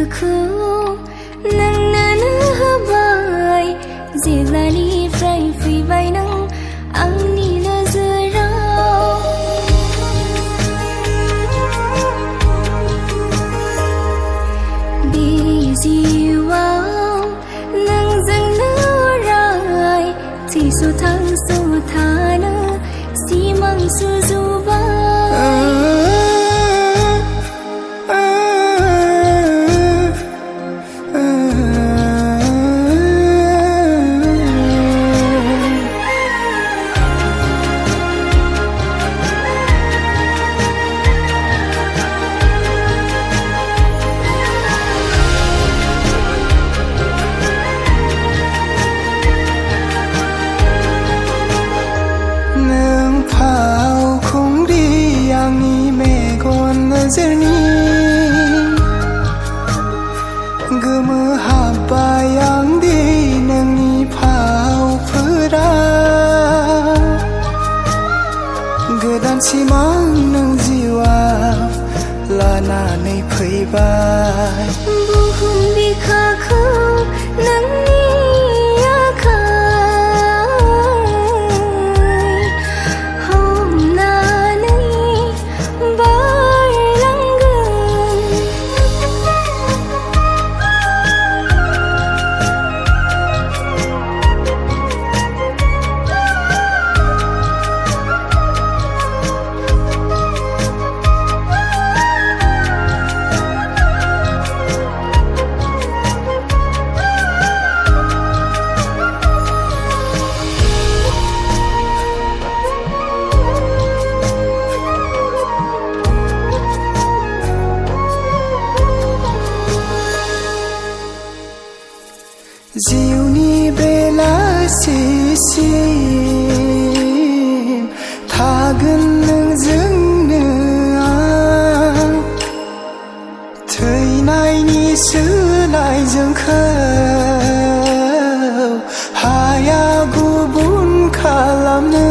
गोसोखौ नोंनो होबाय जेब्लानिफ्राय फैबाय नों आंनि नोजोराव बे जिउआव नोंजोंनो अराय थैस' थानो सिमां सुजुबाय नोजोरनि गोमोहाबबाय आं दि नोंनि फावफोरा गोदान सिमां नों जिउआव लानानै फैबाय बुहुम बिखाखौ नोंनि जिउनि बेलासिसिम थागोन नोंजोंनो आं थैनायनि सोलाय जोंखौ हाया गुबुन खालामनो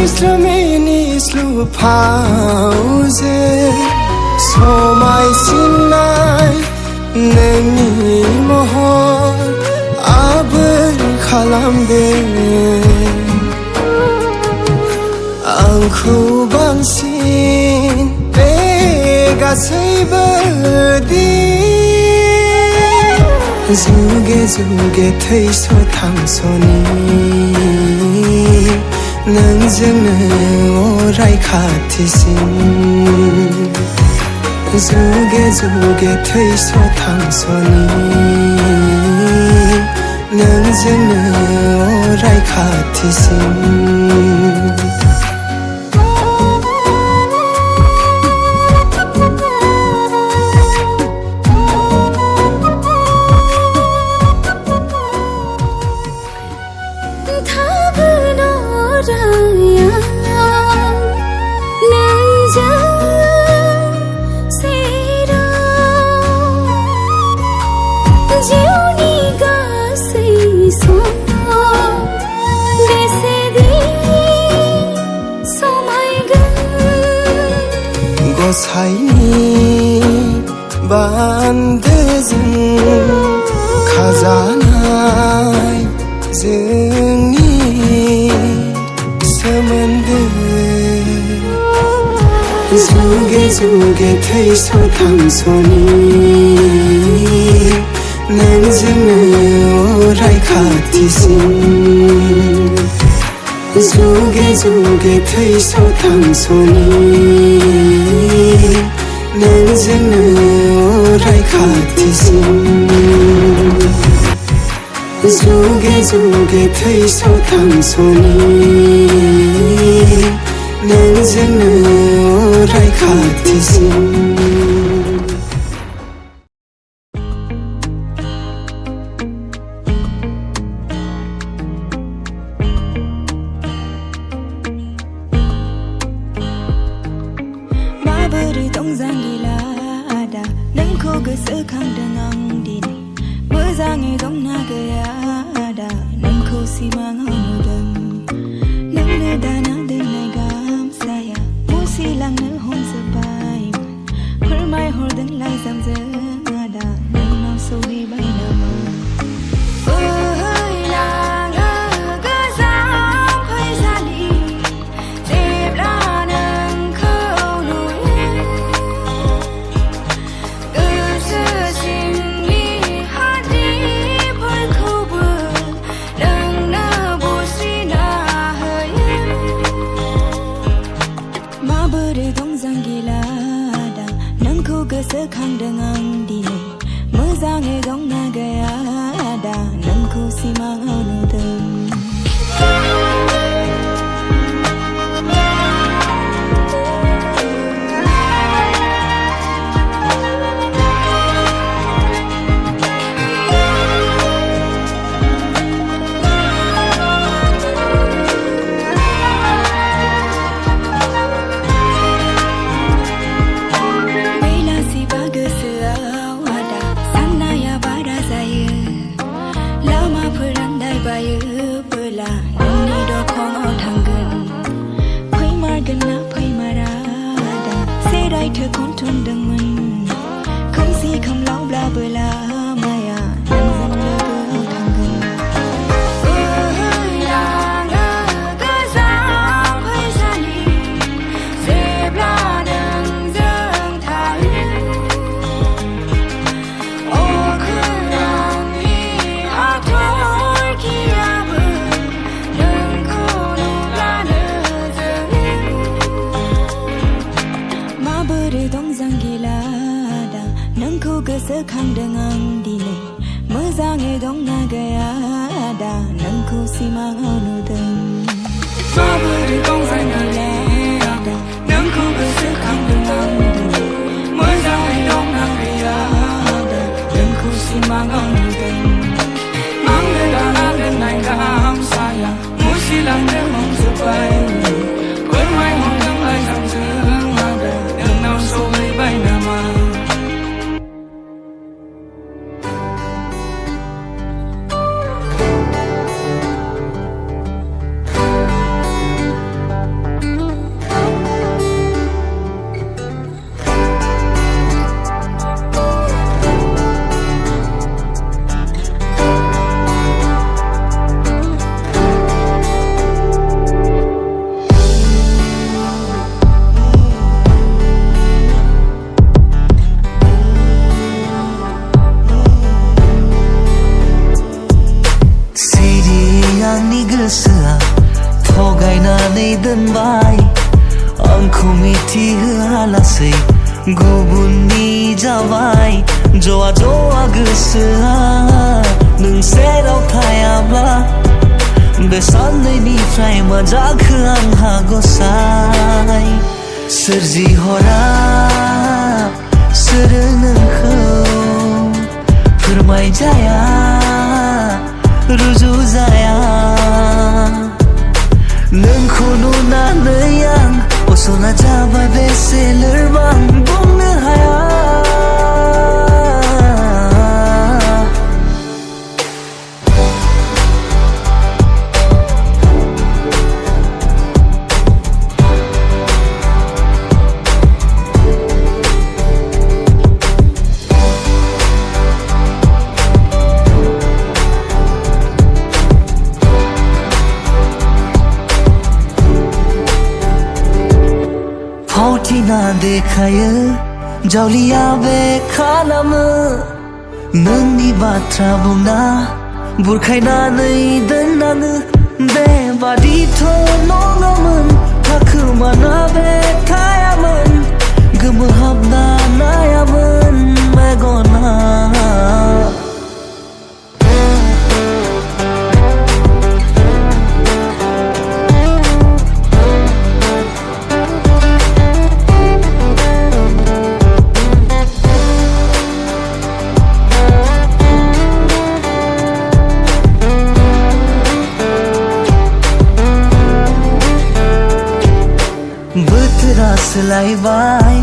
Islamini slupauze Somai sinai Neni mohon Aber kalamde Angku bangsin Pegasai berdi Zuge zuge thaiso thangsoni Nangzengno orai khatisin Zuge zuge thaiso thangsoni Nangzengno orai khatisin Gosayni bandezin Khazanay जोंनि सोमोन्दो जुगे जुगे थैस' थांस'नि नोंजोंनो अराय खाथिसिन जुगे जुगे थैस' थांस'नि नोंजोंनो अराय खाथिसिन जुगे जुगे थैस' थांस'नि नोंजोंनो अराय खाथिसिन माबोरै दं जांगिला आदा नोंखौ गोसोखांदों आं दिनै मोजाङै दंना गैया आदा नोंखौ सिमाङाव नुदों नोंनो दाना दोननाय गामसाया मुसिलांनो हमजोब्बायमोन फोरमायहरदों लाइजामजों आदा नोंनाव सौहैबाय नामा गोसोखांदों आं दिनै मोजाङै दंना गैया आदा नोंखौ सिमाङाव नुदों गोसोखांदों आं दिनै मोजाङै दंना गैया आदा नोंखौ सिमाङाव नुदों माबोरै दं जांगिला आदा नोंखौ गोसोखांदों आं दिनै मोजाङै दंना गैया आदा नोंखौ सिमाङाव नुदों आंनो दाना दोननाय गामसाया मुसिलांनो हमजोब्बायमोन फोरमायहरदों लाइजामजों आदा नोंनाव सौहैबाय नामा खानानै दोनबाय आंखौ मिथिहोआ लासै गुबुननि जाबाय जवा जवा गोसोआ नों सेराव थायाब्ला बे साननैनिफ्राय मा जाखो आंहा गसाय सोरजिहरा सोर नोंखौ फोरमायजाया रुजुजाया नोंखौ नुनानै आं असना जाबाय बेसे लोरबां बुंनो हाया फावथिना देखायो जावलिया बे खालामो नोंनि बाथ्रा बुंना बुरखायनानै दोननाङो बेबादिथ' नङामोन थाखोमाना बे थायामोन गोमोहाबना नायामोन मेगना बोथोरा सोलायबाय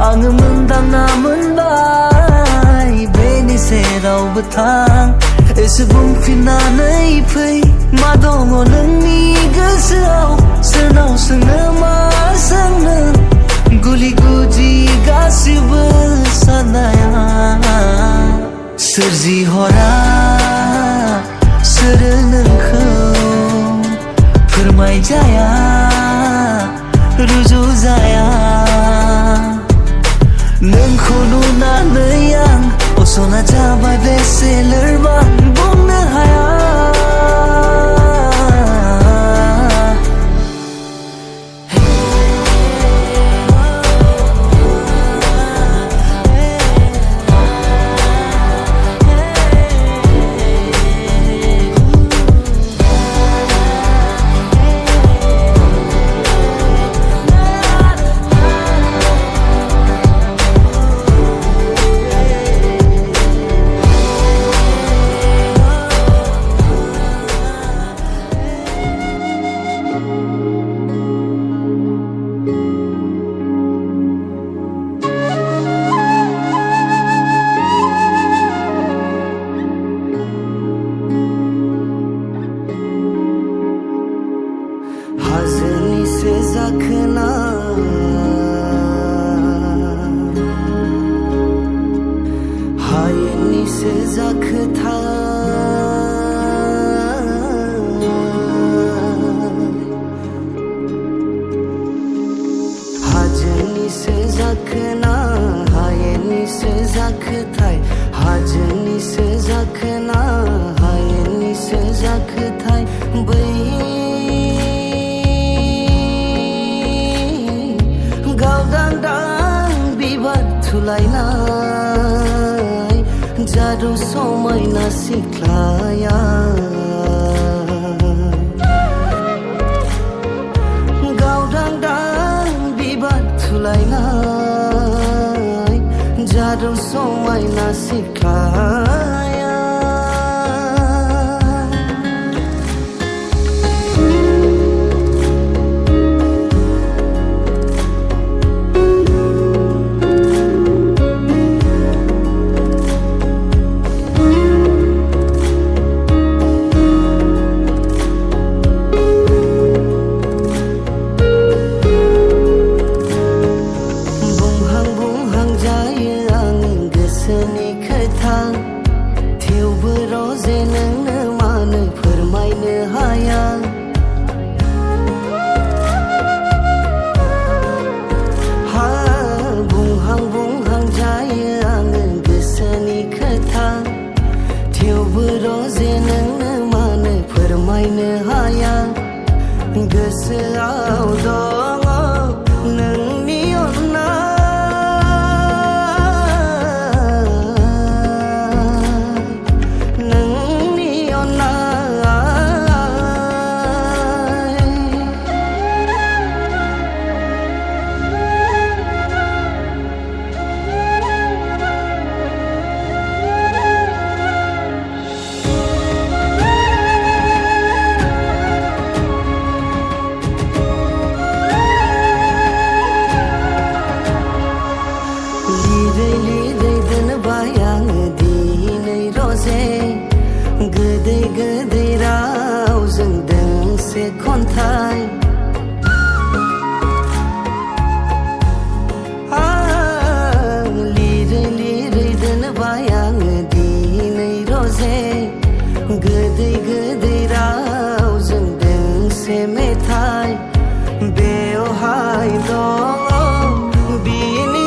आङो मोनदांना मोनबाय बेनि सेरावबो थां एसे बुंफिननानै फै मा दङ नोंनि गोसोआव सोरनाव सोंनो मा सोंनो गुलि गुदि गासिबो साननाया सोरजिहरा सोर नोंखौ फोरमायजाया रुजुजाया नोंखौ नुनानै आं असना जाबाय बेसे लोरबां बुंनो हाया हाजोनिसो जाखोना हायेननिसो जाखोथाय हाजोनिसो जाखोना हायेननिसो जाखोथाय हाजोनिसो जाखोना हायेननिसो जाखोथाय बै गावदांदां बिबार थुलायनाय जादु समायना सिख्लाया गावदांदां बिबार थुलायनाय जादु समायना सिख्लाया बेवहाय दं बिनि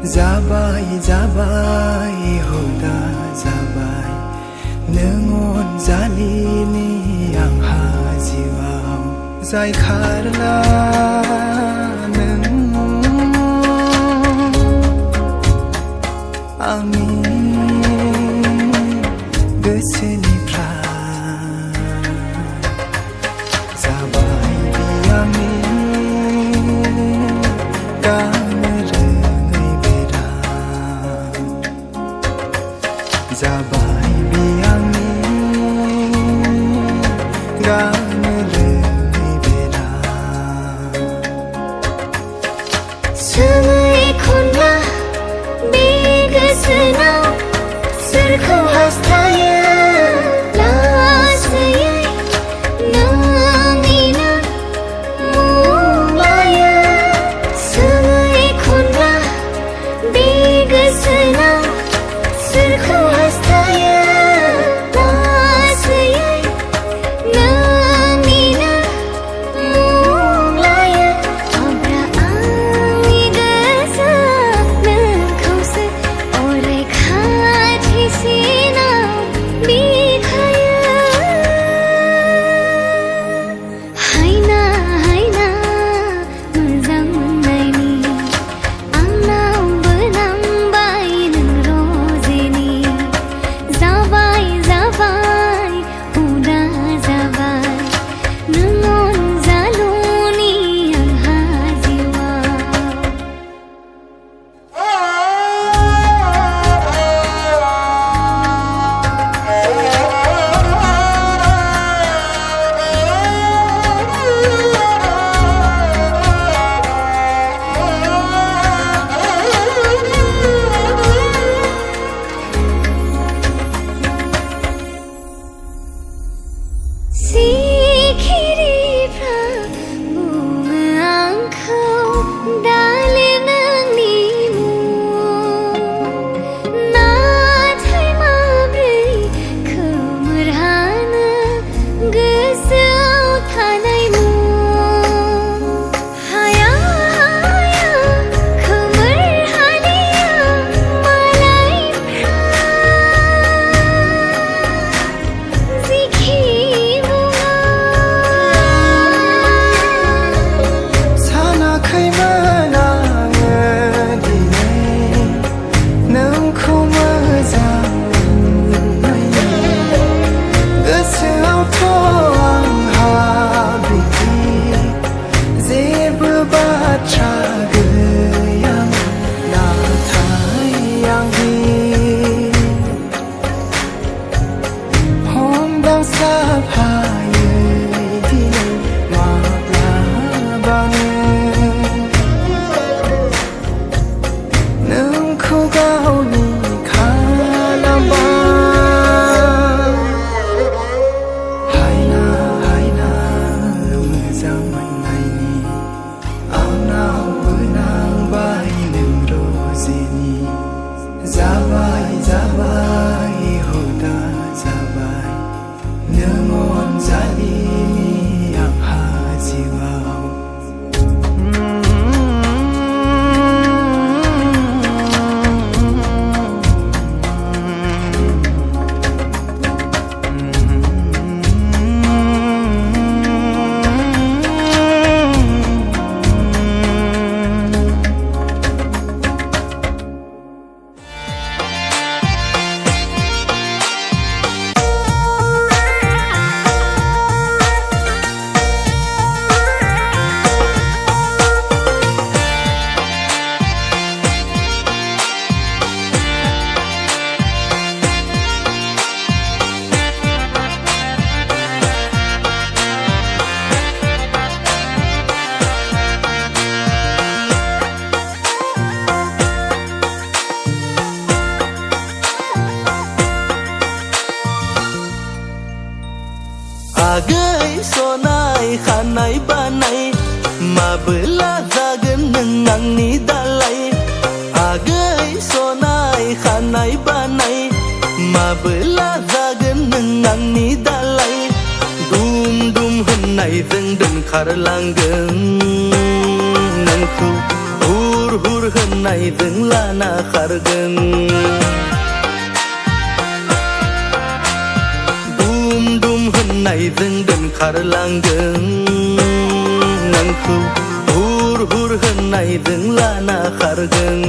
जाबाय जाबाय हुदा जाबाय नों अनजालिनि आंहा जिउआव जाय खारला नों आंनि गोसोनिफ्राय जाबाय बिया बाथ्रा गैया नाथाय आंनि हमदां साफायै दिनै माब्लाबानो नोंखौ गावनि खालामबाय हायना हायना मोजां मोननायनि आंनावबो नांबाय नों रजेनि जाबाय जाबाय हुदा जाबाय नों अनजालिनि आंहा जिउआव आगै सनाय खानाय बानाय माबोला जागोन नों आंनि दालाय आगै सनाय खानाय बानाय माबोला जागोन नों आंनि दालाय दुम दुम होननायजों दोनखारलांगोन नोंखौ हुर हुर होननायजों लाना खारगोन होननायजों दोनखारलांगोन नोंखौ हुर हुर होननायजों लाना खारगोन